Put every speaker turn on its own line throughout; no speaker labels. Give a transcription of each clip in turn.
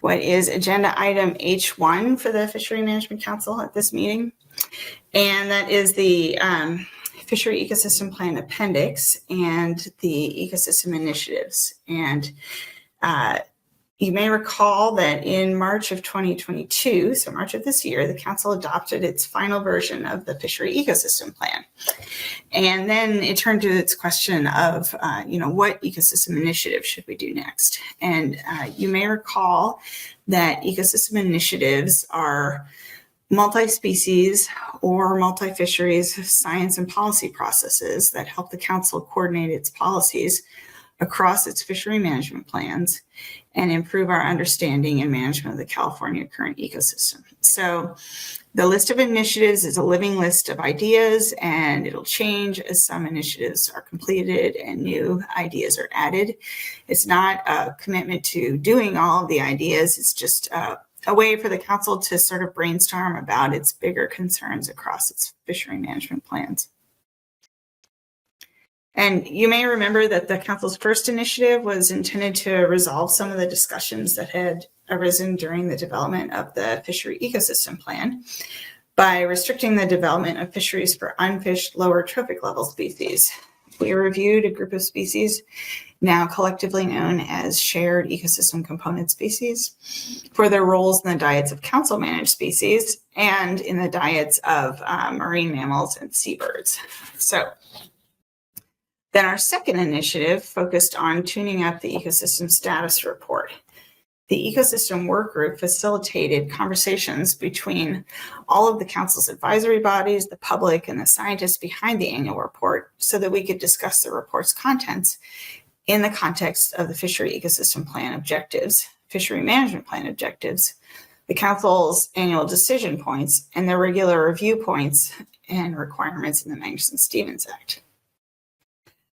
what is agenda item H1 for the Fishery Management Council at this meeting. And that is the Fishery Ecosystem Plan Appendix and the ecosystem initiatives. And you may recall that in March of 2022, so March of this year, the Council adopted its final version of the Fishery Ecosystem Plan. And then it turned to its question of, what ecosystem initiative should we do next? And you may recall that ecosystem initiatives are multi-species or multi-fisheries science and policy processes that help the Council coordinate its policies across its fishery management plans and improve our understanding and management of the California current ecosystem. So the list of initiatives is a living list of ideas, and it'll change as some initiatives are completed and new ideas are added. It's not a commitment to doing all of the ideas. It's just a way for the Council to sort of brainstorm about its bigger concerns across its fishery management plans. And you may remember that the Council's first initiative was intended to resolve some of the discussions that had arisen during the development of the Fishery Ecosystem Plan by restricting the development of fisheries for unfished lower trophic level species. We reviewed a group of species now collectively known as shared ecosystem component species for their roles in the diets of Council-managed species and in the diets of marine mammals and seabirds. So then our second initiative focused on tuning up the ecosystem status report. The ecosystem work group facilitated conversations between all of the Council's advisory bodies, the public, and the scientists behind the annual report so that we could discuss the report's contents in the context of the Fishery Ecosystem Plan objectives, Fishery Management Plan objectives, the Council's annual decision points, and the regular review points and requirements in the Magnuson-Stevens Act.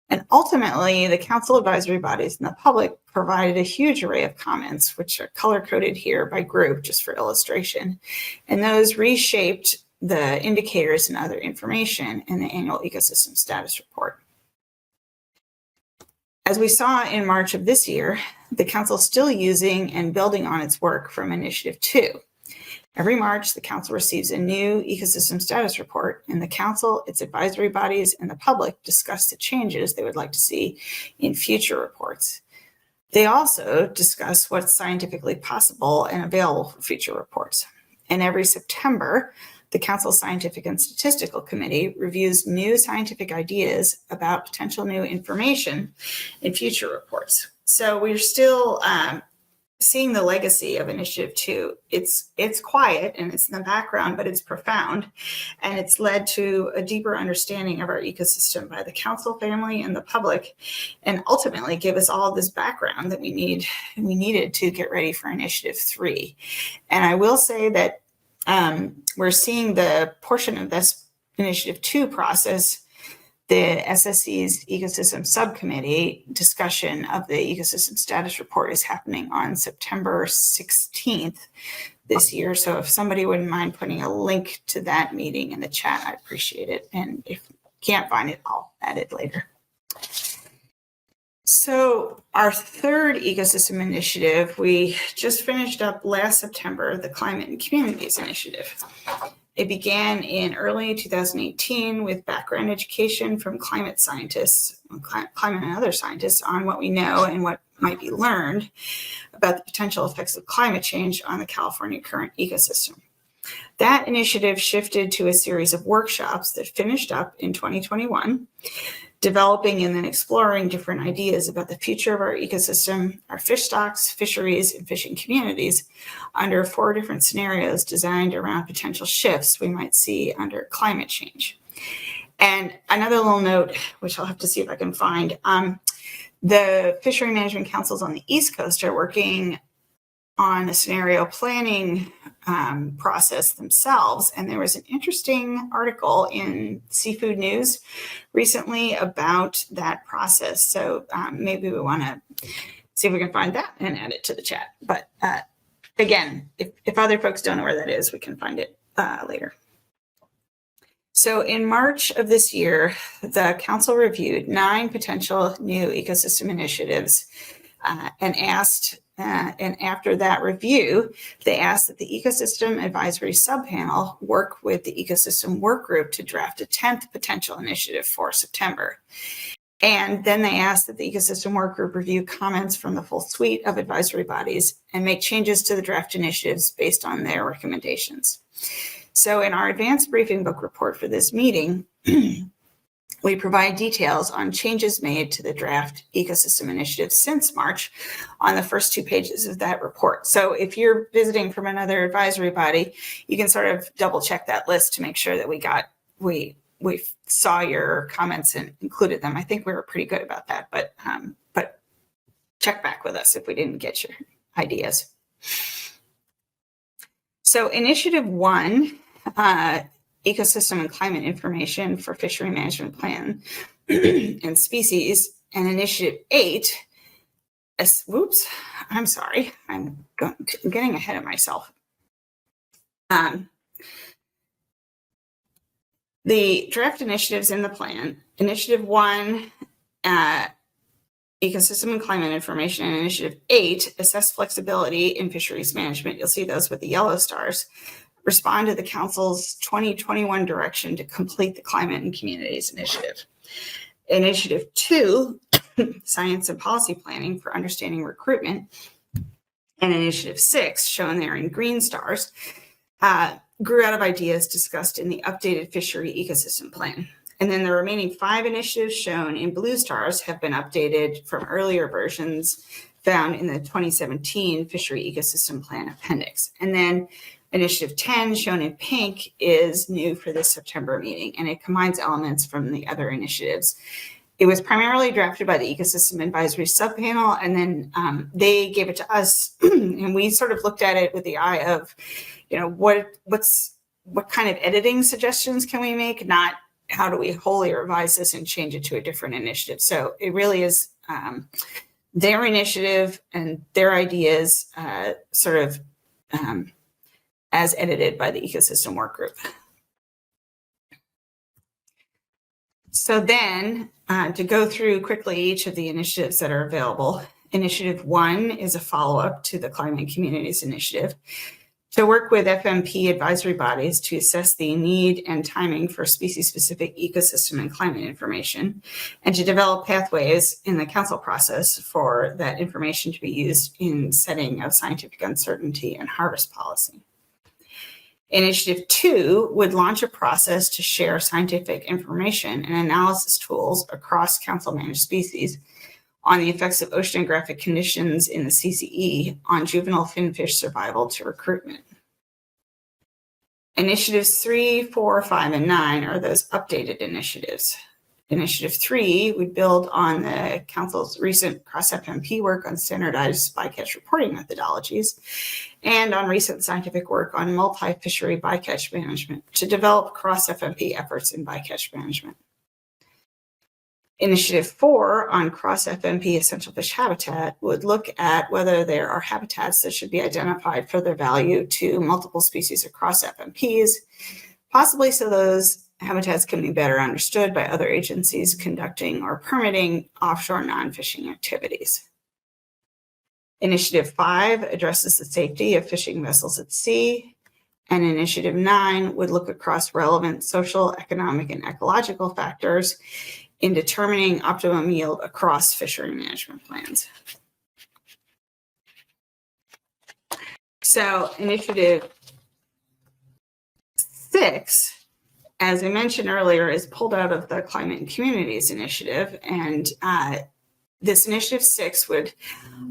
And ultimately, the Council advisory bodies and the public provided a huge array of comments, which are color-coded here by group just for illustration. And those reshaped the indicators and other information in the annual ecosystem status report. As we saw in March of this year, the Council is still using and building on its work from Initiative 2. Every March, the Council receives a new ecosystem status report, and the Council, its advisory bodies, and the public discuss the changes they would like to see in future reports. They also discuss what's scientifically possible and available for future reports. And every September, the Council's Scientific and Statistical Committee reviews new scientific ideas about potential new information in future reports. So we're still seeing the legacy of Initiative 2. It's quiet and it's in the background, but it's profound. And it's led to a deeper understanding of our ecosystem by the Council family and the public, and ultimately give us all this background that we needed to get ready for Initiative 3. And I will say that we're seeing the portion of this Initiative 2 process, the SSC's Ecosystem Subcommittee discussion of the Ecosystem Status Report is happening on September 16th this year. So if somebody wouldn't mind putting a link to that meeting in the chat, I'd appreciate it. And if you can't find it, I'll add it later. So our third ecosystem initiative, we just finished up last September, the Climate and Communities Initiative. It began in early 2018 with background education from climate scientists, climate and other scientists, on what we know and what might be learned about the potential effects of climate change on the California current ecosystem. That initiative shifted to a series of workshops that finished up in 2021, developing and then exploring different ideas about the future of our ecosystem, our fish stocks, fisheries, and fishing communities under 4 different scenarios designed around potential shifts we might see under climate change. And another little note, which I'll have to see if I can find, the Fishery Management Councils on the East Coast are working on a scenario planning process themselves. And there was an interesting article in Seafood News recently about that process. So maybe we want to see if we can find that and add it to the chat. But again, if other folks don't know where that is, we can find it later. So in March of this year, the Council reviewed 9 potential new ecosystem initiatives and asked And after that review, they asked that the Ecosystem Advisory Subpanel work with the Ecosystem Work Group to draft a 10th potential initiative for September. And then they asked that the Ecosystem Work Group review comments from the full suite of advisory bodies and make changes to the draft initiatives based on their recommendations. So in our advanced briefing book report for this meeting, we provide details on changes made to the draft ecosystem initiative since March on the first 2 pages of that report. So if you're visiting from another advisory body, you can sort of double check that list to make sure that we saw your comments and included them. I think we were pretty good about that, but check back with us if we didn't get your ideas. So Initiative 1, Ecosystem and Climate Information for Fishery Management Plan and Species, and Initiative 8, whoops, I'm sorry, I'm getting ahead of myself. The draft initiatives in the plan, Initiative 1, Ecosystem and Climate Information, and Initiative 8, Assess Flexibility in Fisheries Management, you'll see those with the yellow stars, respond to the Council's 2021 direction to complete the Climate and Communities Initiative. Initiative 2, Science and Policy Planning for Understanding Recruitment, and Initiative 6, shown there in green stars, grew out of ideas discussed in the updated Fishery Ecosystem Plan. And then the remaining 5 initiatives shown in blue stars have been updated from earlier versions found in the 2017 Fishery Ecosystem Plan Appendix. And then Initiative 10, shown in pink, is new for this September meeting, and it combines elements from the other initiatives. It was primarily drafted by the Ecosystem Advisory Subpanel, and then they gave it to us, and we sort of looked at it with the eye of, what kind of editing suggestions can we make, not how do we wholly revise this and change it to a different initiative. So it really is their initiative and their ideas as edited by the Ecosystem Work Group. So then to go through quickly each of the initiatives that are available, Initiative 1 is a follow-up to the Climate and Communities Initiative to work with FMP advisory bodies to assess the need and timing for species-specific ecosystem and climate information, and to develop pathways in the council process for that information to be used in setting of scientific uncertainty and harvest policy. Initiative 2 would launch a process to share scientific information and analysis tools across council-managed species on the effects of oceanographic conditions in the CCE on juvenile finfish survival to recruitment. Initiatives 3, 4, 5, and 9 are those updated initiatives. Initiative 3 would build on the Council's recent cross-FMP work on standardized bycatch reporting methodologies and on recent scientific work on multi-fishery bycatch management to develop cross-FMP efforts in bycatch management. Initiative 4 on cross-FMP essential fish habitat would look at whether there are habitats that should be identified for their value to multiple species across FMPs, possibly so those habitats can be better understood by other agencies conducting or permitting offshore non-fishing activities. Initiative 5 addresses the safety of fishing vessels at sea, and Initiative 9 would look across relevant social, economic, and ecological factors in determining optimum yield across fishery management plans. So Initiative 6, as I mentioned earlier, is pulled out of the Climate and Communities Initiative, and this Initiative 6 would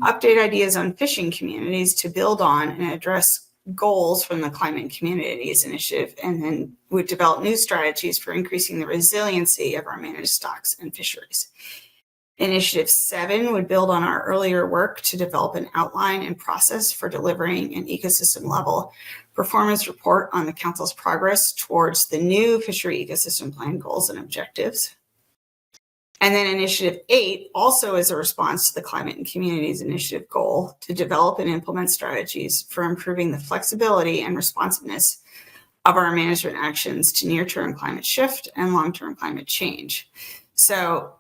update ideas on fishing communities to build on and address goals from the Climate and Communities Initiative, and then would develop new strategies for increasing the resiliency of our managed stocks and fisheries. Initiative 7 would build on our earlier work to develop an outline and process for delivering an ecosystem level performance report on the Council's progress towards the new Fishery Ecosystem Plan goals and objectives. And then Initiative 8 also is a response to the Climate and Communities Initiative goal to develop and implement strategies for improving the flexibility and responsiveness of our management actions to near-term climate shift and long-term climate change. So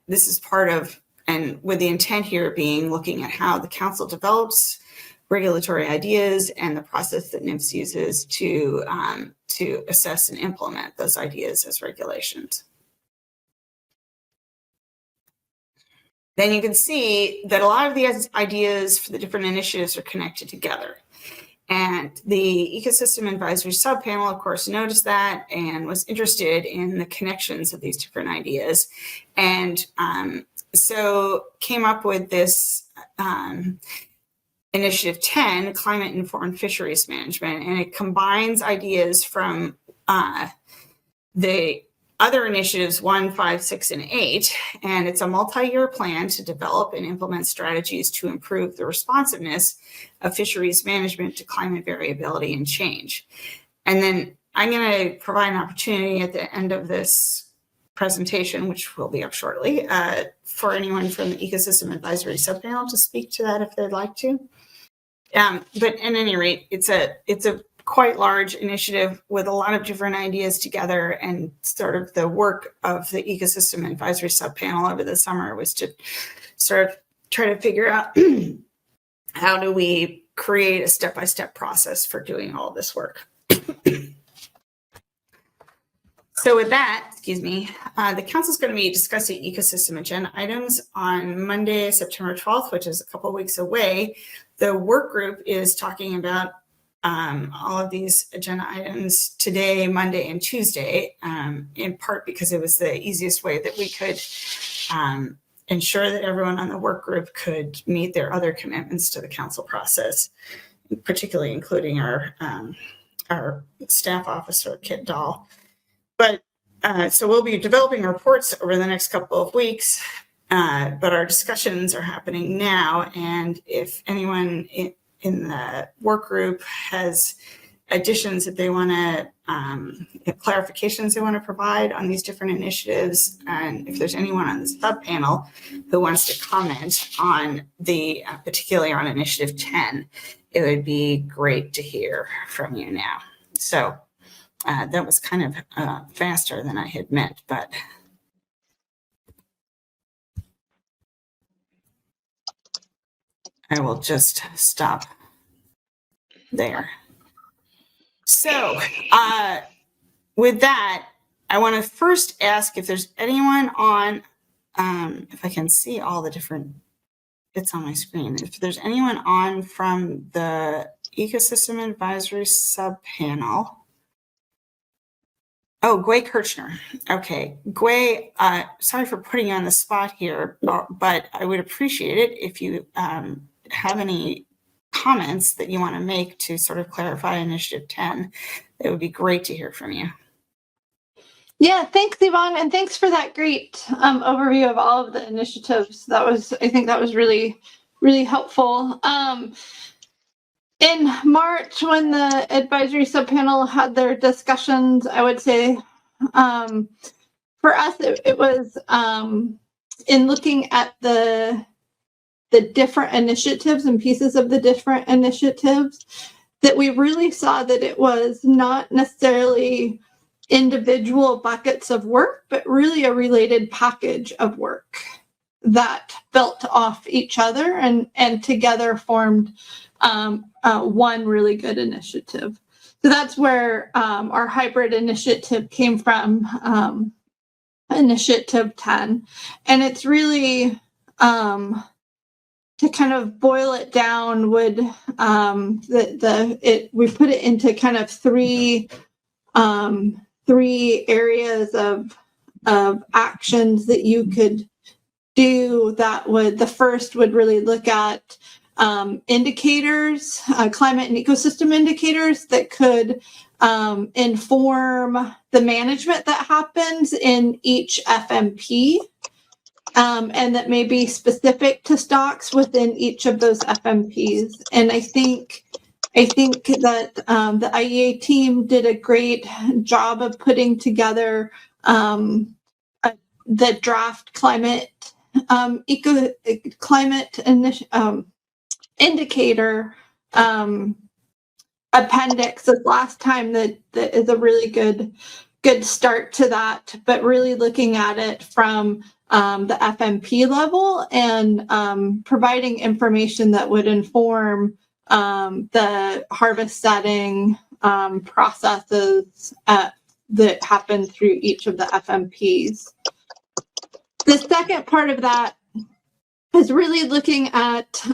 this is part of and with the intent here being looking at how the council develops regulatory ideas and the process that NIFS uses to assess and implement those ideas as regulations. Then you can see that a lot of the ideas for the different initiatives are connected together. And the Ecosystem Advisory Subpanel, of course, noticed that and was interested in the connections of these different ideas. And so came up with this Initiative 10, Climate Informed Fisheries Management, and it combines ideas from the other initiatives 1, 5, 6, and 8, and it's a multi-year plan to develop and implement strategies to improve the responsiveness of fisheries management to climate variability and change. And then I'm going to provide an opportunity at the end of this presentation, which will be up shortly, for anyone from the Ecosystem Advisory Subpanel to speak to that if they'd like to. But at any rate, it's a quite large initiative with a lot of different ideas together, and sort of the work of the Ecosystem Advisory Subpanel over the summer was to sort of try to figure out how do we create a step-by-step process for doing all this work. So with that, the council is going to be discussing ecosystem agenda items on Monday, September 12th, which is a couple of weeks away. The work group is talking about all of these agenda items today, Monday, and Tuesday, in part because it was the easiest way that we could ensure that everyone on the work group could meet their other commitments to the council process, particularly including our staff officer, Kit Dahl. But so we'll be developing reports over the next couple of weeks, but our discussions are happening now. And if anyone in the work group has additions that they want to, clarifications they want to provide on these different initiatives, and if there's anyone on the sub-panel who wants to comment on the, particularly on Initiative 10, it would be great to hear from you now. So that was kind of faster than I had meant, but I will just stop there. So with that, I want to first ask if there's anyone on, if I can see all the different bits on my screen, if there's anyone on from the Ecosystem Advisory Subpanel. Oh, Gway Kirchner. Okay, Gway, sorry for putting you on the spot here, but I would appreciate it if you have any comments that you want to make to sort of clarify Initiative 10. It would be great to hear from you.
Yeah, thanks, Yvonne, and thanks for that great overview of all of the initiatives. I think that was really, really helpful. In March, when the advisory subpanel had their discussions, I would say for us, it was in looking at the different initiatives and pieces of the different initiatives that we really saw that it was not necessarily individual buckets of work, but really a related package of work that built off each other and together formed one really good initiative. So that's where our hybrid initiative came from, Initiative 10. And it's really, to kind of boil it down, we put it into kind of three areas of actions that you could do. The first would really look at indicators, climate and ecosystem indicators that could inform the management that happens in each FMP, and that may be specific to stocks within each of those FMPs. And I think that the IEA team did a great job of putting together the draft climate indicator appendix this last time that is a really good start to that, but really looking at it from the FMP level and providing information that would inform the harvest setting processes that happen through each of the FMPs. The second part of that is really looking at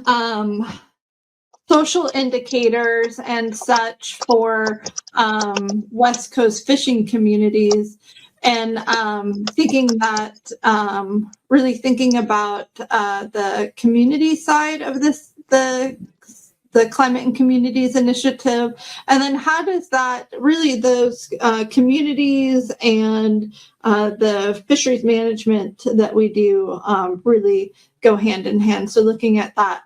social indicators and such for West Coast fishing communities, and thinking about the community side of this, the Climate and Communities Initiative, and then how does that really those communities and the fisheries management that we do really go hand in hand. So looking at that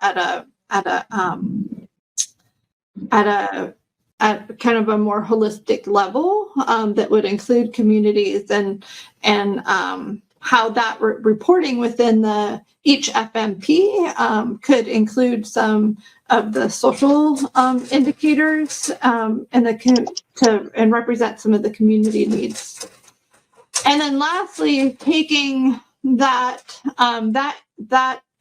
at kind of a more holistic level that would include communities and how that reporting within each FMP could include some of the social indicators and represent some of the community needs. And then lastly, taking that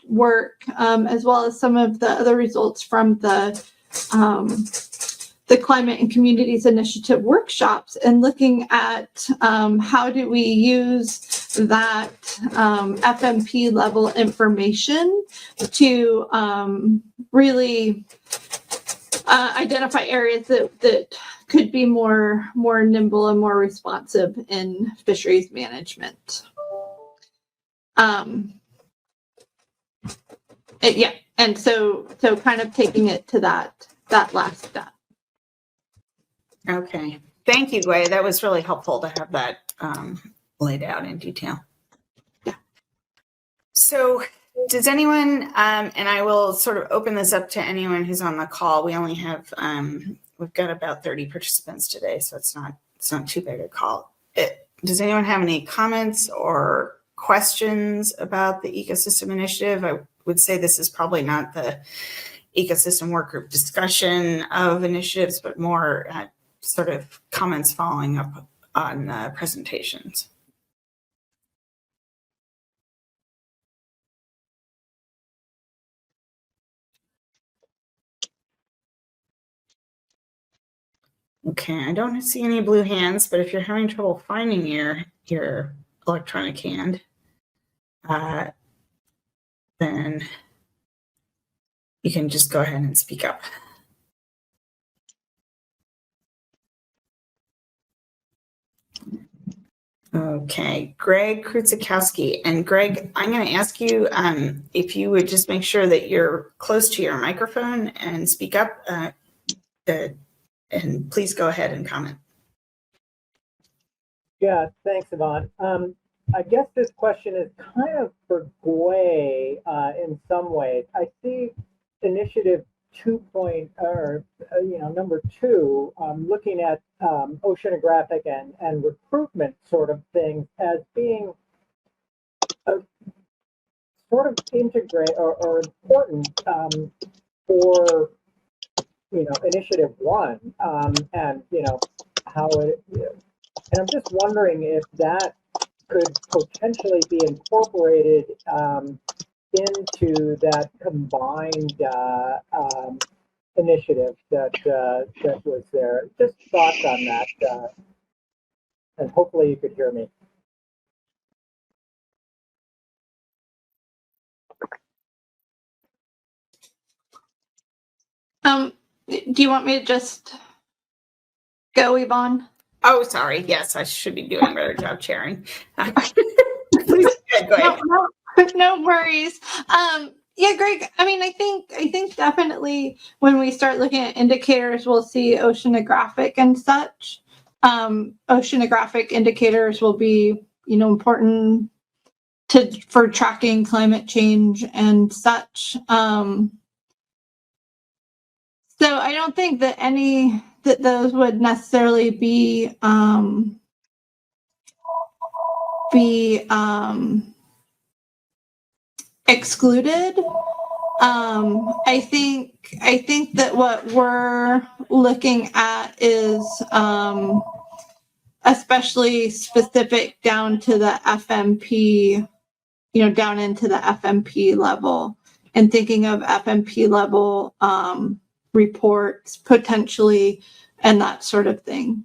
work as well as some of the other results from the Climate and Communities Initiative workshops and looking at how do we use that FMP level information to really identify areas that could be more nimble and more responsive in fisheries management. And so kind of taking it to that last step.
Okay. Thank you, Gway. That was really helpful to have that laid out in detail.
Yeah.
So does anyone, and I will sort of open this up to anyone who's on the call. We only have, we've got about 30 participants today, so it's not too big a call. Does anyone have any comments or questions about the ecosystem initiative? I would say this is probably not the ecosystem work group discussion of initiatives, but more sort of comments following up on presentations. Okay, I don't see any blue hands, but if you're having trouble finding your electronic hand, then you can just go ahead and speak up. Okay, Greg Krutzikowski. And Greg, I'm going to ask you if you would just make sure that you're close to your microphone and speak up, and please go ahead and comment.
Yeah, thanks, Yvonne. I guess this question is kind of for Gway in some ways. I see initiative 2. Number 2, looking at oceanographic and recruitment sort of things as being a sort of integrate or important for initiative 1 and how it. And I'm just wondering if that could potentially be incorporated into that combined initiative that was there. Just thoughts on that, and hopefully you could hear me.
Do you want me to just go, Yvonne?
Oh, sorry. Yes, I should be doing a better job chairing. Please go ahead.
No worries. Yeah, Greg, I mean, I think definitely when we start looking at indicators, we'll see oceanographic and such. Oceanographic indicators will be, important for tracking climate change and such. So I don't think that those would necessarily be excluded. I think that what we're looking at is especially specific down to the FMP down into the FMP level and thinking of FMP level reports potentially and that sort of thing.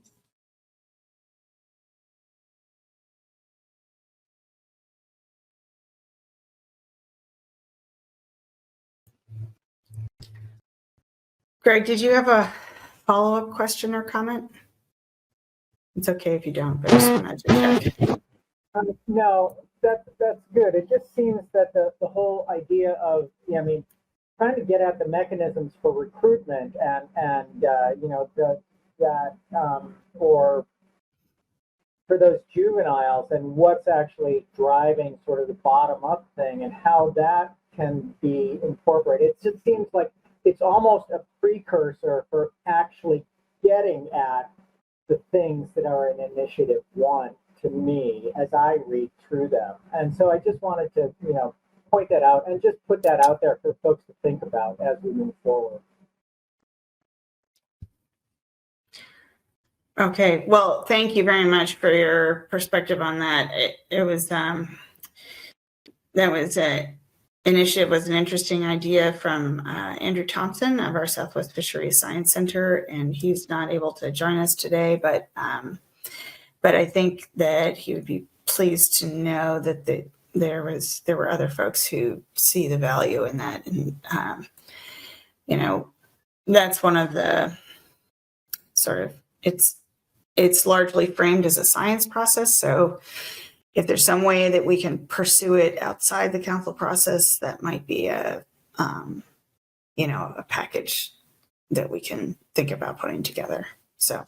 Greg, did you have a follow-up question or comment? It's okay if you don't, but I just wanted to check.
No, that's good. It just seems that the whole idea of, trying to get at the mechanisms for recruitment and for those juveniles and what's actually driving sort of the bottom up thing and how that can be incorporated. It just seems like it's almost a precursor for actually getting at the things that are in Initiative 1 to me as I read through them. And so I just wanted to, point that out and just put that out there for folks to think about as we move forward.
Okay, well, thank you very much for your perspective on that. Initiative was an interesting idea from Andrew Thompson of our Southwest Fisheries Science Center, and he's not able to join us today, but I think that he would be pleased to know that there were other folks who see the value in that, and that's one of the sort of it's largely framed as a science process. So if there's some way that we can pursue it outside the council process, that might be a package that we can think about putting together. So,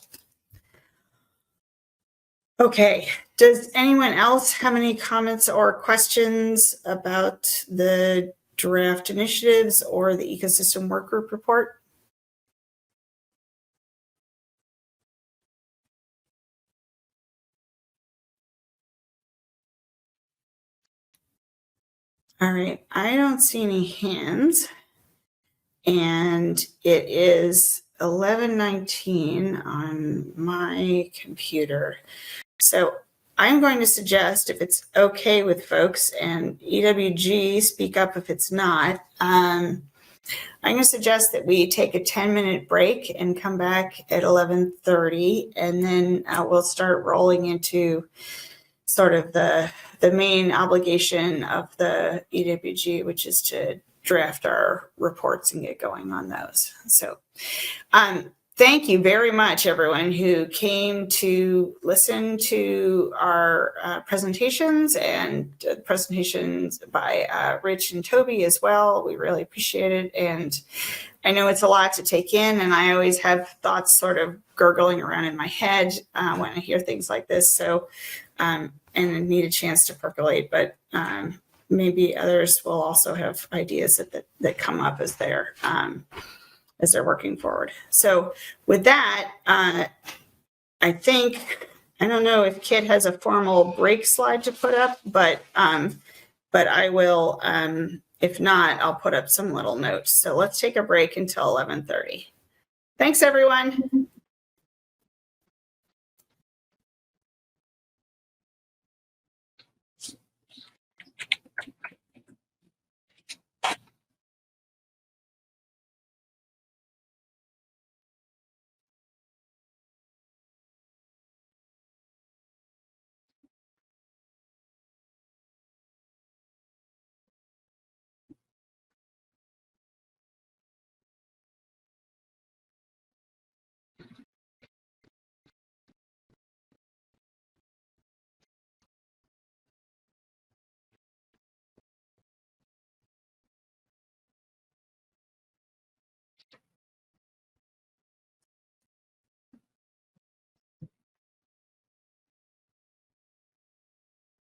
okay. Does anyone else have any comments or questions about the draft initiatives or the ecosystem work group report? All right, I don't see any hands, and it is 11:19 on my computer. So I'm going to suggest, if it's okay with folks, and EWG, speak up if it's not, I'm going to suggest that we take a 10-minute break and come back at 11:30, and then we'll start rolling into sort of the main obligation of the EWG, which is to draft our reports and get going on those. So thank you very much, everyone who came to listen to our presentations and presentations by Rich and Toby as well. We really appreciate it. And I know it's a lot to take in, and I always have thoughts sort of gurgling around in my head when I hear things like this. So, and I need a chance to percolate, but maybe others will also have ideas that come up as they're working forward. So with that, I think, I don't know if Kit has a formal break slide to put up, but I will, if not, I'll put up some little notes. So let's take a break until 11:30. Thanks, everyone.